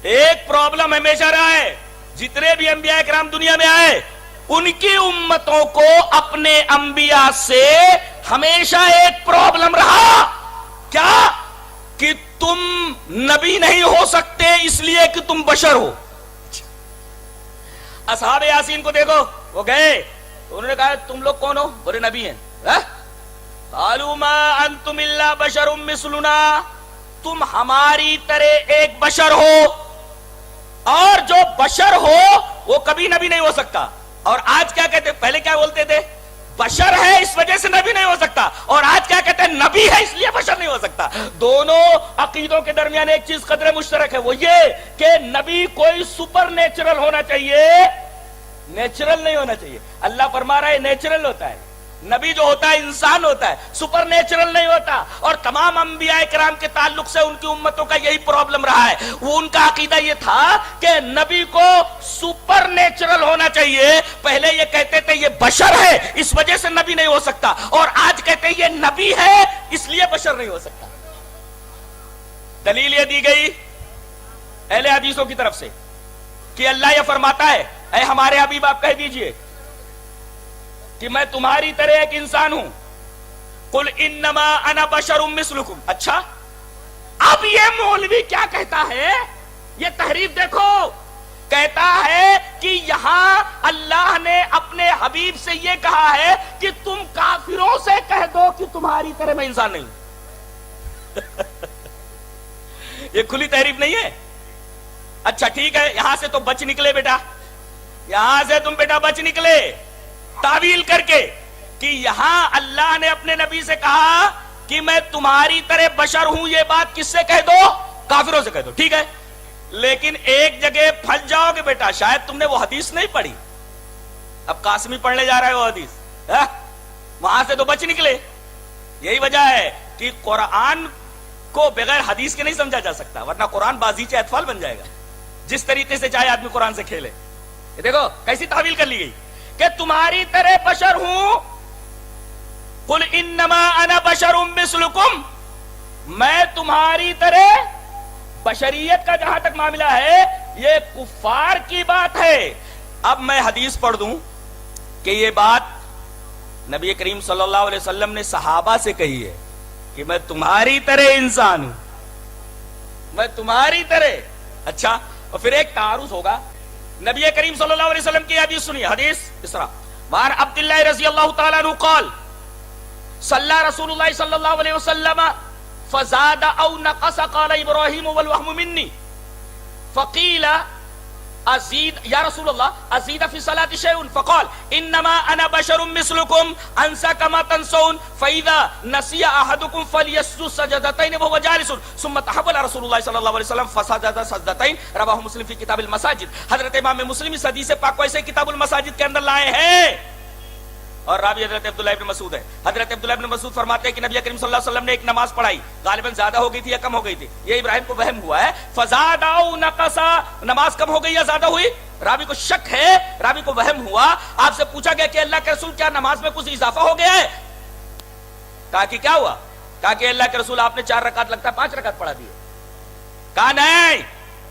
ایک پرابلم ہمیشہ رہا ہے، جتنے بھی انبیاء کرام دنیا میں آئے ان کی امتوں کو اپنے انبیاء سے ہمیشہ ایک پرابلم رہا، کیا؟ کہ تم نبی نہیں ہو سکتے اس لیے کہ تم بشر ہو۔ اصحاب یاسین کو دیکھو، وہ گئے تو انہوں نے کہا تم لوگ کون ہو؟ بولے نبی ہیں۔ قالوا ما انتم الا بشر مثلنا، تم ہماری طرح ایک بشر ہو، اور جو بشر ہو وہ کبھی نبی نہیں ہو سکتا۔ اور آج کیا کہتے؟ پہلے کیا بولتے تھے؟ بشر ہے اس وجہ سے نبی نہیں ہو سکتا، اور آج کیا کہتے ہیں؟ نبی ہے اس لیے بشر نہیں ہو سکتا۔ دونوں عقیدوں کے درمیان ایک چیز قدر مشترک ہے، وہ یہ کہ نبی کوئی سپر نیچرل ہونا چاہیے، نیچرل نہیں ہونا چاہیے۔ اللہ فرما رہا ہے نیچرل ہوتا ہے، نبی جو ہوتا ہے انسان ہوتا ہے، سپر نیچرل نہیں ہوتا۔ اور تمام انبیاء کرام کے تعلق سے ان کی امتوں کا یہی پرابلم رہا ہے، وہ ان کا عقیدہ یہ تھا کہ نبی کو سپر نیچرل ہونا چاہیے۔ پہلے یہ کہتے تھے یہ بشر ہے اس وجہ سے نبی نہیں ہو سکتا، اور آج کہتے ہیں یہ نبی ہے اس لیے بشر نہیں ہو سکتا۔ دلیل یہ دی گئی اہل حدیثوں کی طرف سے کہ اللہ یہ فرماتا ہے، اے ہمارے حبیب آپ کہہ دیجئے کہ میں تمہاری طرح ایک انسان ہوں، قل انما انا بشر مثلکم۔ اچھا، اب یہ مولوی کیا کہتا ہے؟ یہ تحریف دیکھو، کہتا ہے کہ یہاں اللہ نے اپنے حبیب سے یہ کہا ہے کہ تم کافروں سے کہہ دو کہ تمہاری طرح میں انسان نہیں ہوں۔ یہ کھلی تحریف نہیں ہے؟ اچھا ٹھیک ہے، یہاں سے تو بچ نکلے بیٹا، یہاں سے تم بیٹا بچ نکلے تعویل کر کے کہ یہاں اللہ نے اپنے نبی سے کہا کہ میں تمہاری طرح بشر ہوں، یہ بات کس سے کہہ دو؟ کافروں سے کہہ دو، ٹھیک ہے۔ لیکن ایک جگہ پھنس جاؤ گے بیٹا، شاید تم نے وہ حدیث نہیں پڑھی، اب قاسمی پڑھنے جا رہا ہے وہ حدیث، وہاں سے تو بچ نکلے۔ یہی وجہ ہے کہ قرآن کو بغیر حدیث کے نہیں سمجھا جا سکتا، ورنہ قرآن بازیچے اطفال بن جائے گا، جس طریقے سے چاہے آدمی قرآن سے کھیلے۔ یہ دیکھو کیسی تعویل کر لی گئی کہ تمہاری طرح بشر ہوں، قل انما انا بشر مثلکم، میں تمہاری طرح۔ بشریت کا جہاں تک معاملہ ہے یہ کفار کی بات ہے۔ اب میں حدیث پڑھ دوں کہ یہ بات نبی کریم صلی اللہ علیہ وسلم نے صحابہ سے کہی ہے کہ میں تمہاری طرح انسان ہوں، میں تمہاری طرح۔ اچھا، اور پھر ایک تعارض ہوگا۔ نبی کریم صلی اللہ علیہ وسلم کی حدیث سنیے، حدیث اسرا، وعن عبداللہ رضی اللہ تعالیٰ عنہ قال صلی رسول اللہ صلی اللہ علیہ وسلم فزاد او نقص قال ابراہیم والوہم منی فقیل ازید یا رسول اللہ ازید فی صلاة شیء فقال انما انا بشر مثلکم انسا کما تنسون فاذا نسی احدکم فلیسجد سجدتین وهو جالس ثم تحول رسول اللہ صلی اللہ علیہ وسلم فسجد سجدتین، رواہ مسلم فی کتاب المساجد۔ حضرت امام مسلم اس حدیث پاک کو ایسے کتاب المساجد کے اندر لائے ہیں، اور راوی حضرت عبداللہ ابن مسعود ہے۔ حضرت عبداللہ ابن مسعود فرماتے ہیں کہ نبی کریم صلی اللہ علیہ وسلم نے ایک نماز پڑھائی، غالباً زیادہ ہو گئی تھی یا کم ہو گئی تھی، یہ ابراہیم کو وہم ہوا ہے، فزاد او نقصا، نماز کم ہو گئی یا زیادہ ہوئی؟ راوی کو شک ہے، راوی کو وہم ہوا۔ آپ سے پوچھا گیا کہ اللہ کے رسول کیا نماز میں کچھ اضافہ ہو گیا ہے؟ کہا کہ کیا ہوا؟ کہا کہ اللہ کے رسول آپ نے 4 رکعت لگتا ہے 5 رکعت پڑھا دیے۔ کہا نہیں،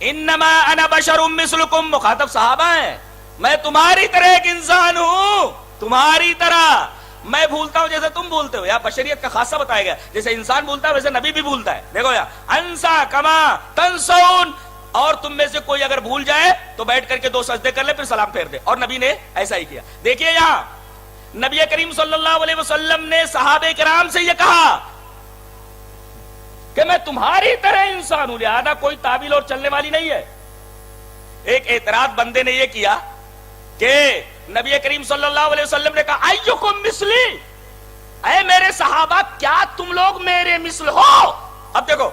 انما انا بشر مثلکم، مخاطب صحابہ ہیں، میں تمہاری طرح ایک انسان ہوں، تمہاری طرح میں بھولتا ہوں جیسے تم بھولتے ہو۔ یا بشریت کا خاصہ بتایا گیا، جیسے انسان بھولتا ہے ویسے نبی بھی بھولتا ہے۔ دیکھو یا انسا کما تنسون، اور تم میں سے کوئی اگر بھول جائے تو بیٹھ کر کے 2 سجدے کر لے پھر سلام پھیر دے، اور نبی نے ایسا ہی کیا۔ دیکھیے یہاں نبی کریم صلی اللہ علیہ وسلم نے صحابہ کرام سے یہ کہا کہ میں تمہاری طرح انسان ہوں، لہذا کوئی تعویل اور چلنے والی نہیں ہے۔ ایک اعتراض بندے نے یہ کیا کہ نبی کریم صلی اللہ علیہ وسلم نے کہا ایکم مثلی، اے میرے صحابہ کیا تم لوگ میرے مثل ہو؟ اب دیکھو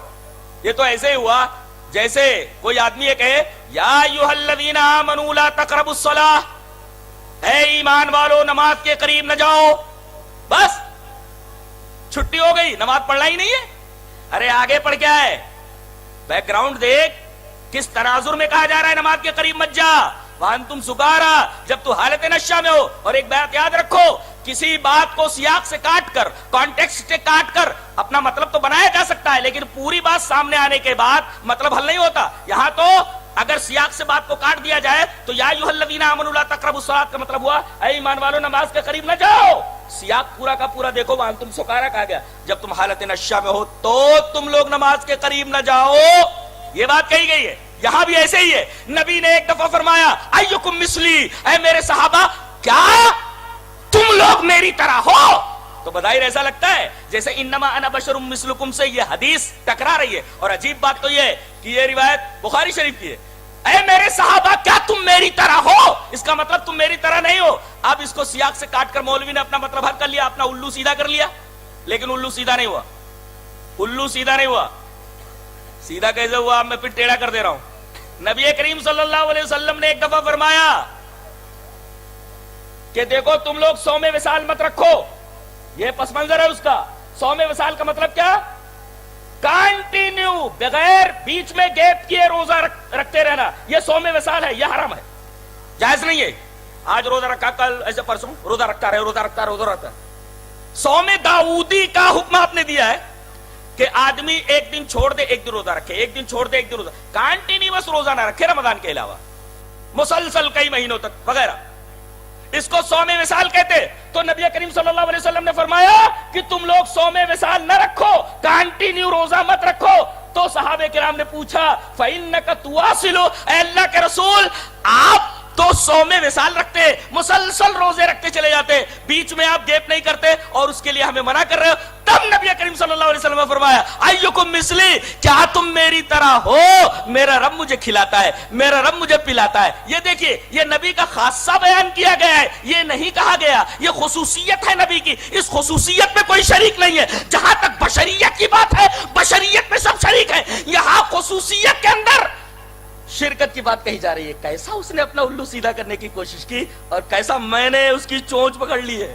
یہ تو ایسے ہی ہوا جیسے کوئی آدمی یہ کہے یا ایھا الذین آمنوا لا تقربوا الصلاۃ، اے ایمان والو نماز کے قریب نہ جاؤ، بس چھٹی ہو گئی، نماز پڑھنا ہی نہیں ہے۔ ارے آگے پڑھ کیا ہے؟ بیک گراؤنڈ دیکھ، کس تناظر میں کہا جا رہا ہے نماز کے قریب مت جا، وانتم سکارا، جب تو حالت نشہ میں ہو۔ اور ایک بات یاد رکھو، کسی بات کو سیاق سے کاٹ کر، کانٹیکسٹ سے کاٹ کر اپنا مطلب تو بنایا جا سکتا ہے، لیکن پوری بات سامنے آنے کے بعد مطلب حل نہیں ہوتا۔ یہاں تو اگر سیاق سے بات کو کاٹ دیا جائے تو یا ایھا الذین آمنوا لا تقربوا الصلاۃ کا مطلب ہوا اے ایمان والو نماز کے قریب نہ جاؤ. سیاق پورا کا پورا دیکھو وہاں تم سکارا کہا گیا, جب تم حالت نشہ میں ہو تو تم لوگ نماز کے قریب نہ جاؤ, یہ بات کہی گئی ہے. یہاں بھی ایسے ہی ہے, نبی نے ایک دفعہ فرمایا ایکم مثلی, اے میرے صحابہ کیا تم لوگ میری طرح ہو؟ تو بظاہر ایسا لگتا ہے جیسے انما انا بشر مثلکم سے یہ حدیث ٹکرا رہی ہے, اور عجیب بات تو یہ ہے کہ یہ روایت بخاری شریف کی ہے. اے میرے صحابہ کیا تم میری طرح ہو, اس کا مطلب تم میری طرح نہیں ہو. اب اس کو سیاق سے کاٹ کر مولوی نے اپنا مطلب حل کر لیا, اپنا الو سیدھا کر لیا, لیکن الو سیدھا نہیں ہوا. الو سیدھا نہیں ہوا. سیدھا کیسے ہوا میں پھر ٹیڑھا کر دے رہا ہوں. نبی کریم صلی اللہ علیہ وسلم نے ایک دفعہ فرمایا کہ دیکھو تم لوگ صوم وصال مت رکھو, یہ پس منظر ہے اس کا. صوم وصال کا مطلب کیا؟ کنٹینیو, بغیر بیچ میں گیپ کیے روزہ رکھتے رہنا, یہ صوم وصال ہے, یہ حرام ہے, جائز نہیں ہے. آج روزہ رکھا, کل ایسے پرسوں روزہ رکھتا رہے, روزہ رکھتا روزہ رکھتا. صوم داؤدی کا حکم آپ نے دیا ہے کہ آدمی ایک دن چھوڑ دے ایک دن روزہ رکھے, ایک دن چھوڑ دے ایک دن روزہ, کنٹینیوس روزہ نہ رکھے رمضان کے علاوہ, مسلسل کئی مہینوں تک وغیرہ. اس کو صوم وصال کہتے. تو نبی کریم صلی اللہ علیہ وسلم نے فرمایا کہ تم لوگ صوم وصال نہ رکھو, کنٹینیو روزہ مت رکھو. تو صحابہ کرام نے پوچھا فَإِنَّكَ تُوَاصِلُ, اے اللہ کے رسول آپ تو صوم وصال رکھتے, مسلسل روزے رکھتے چلے جاتے, بیچ میں آپ گیپ نہیں کرتے, اور اس کے لیے ہمیں منع کر رہے ہو. تب نبی کریم صلی اللہ علیہ وسلم نے فرمایا ایکم مثلی, کیا تم میری طرح ہو؟ میرا رب مجھے کھلاتا ہے, میرا رب مجھے پلاتا ہے. یہ دیکھیے یہ نبی کا خاصہ بیان کیا گیا ہے, یہ نہیں کہا گیا, یہ خصوصیت ہے نبی کی, اس خصوصیت میں کوئی شریک نہیں ہے. جہاں تک بشریت کی بات ہے, بشریت میں سب شریک ہے, یہاں خصوصیت کے اندر شرکت کی بات کہی جا رہی ہے. کیسا اس نے اپنا الو سیدھا کرنے کی کوشش کی, اور کیسا میں نے اس کی چونچ پکڑ لی ہے.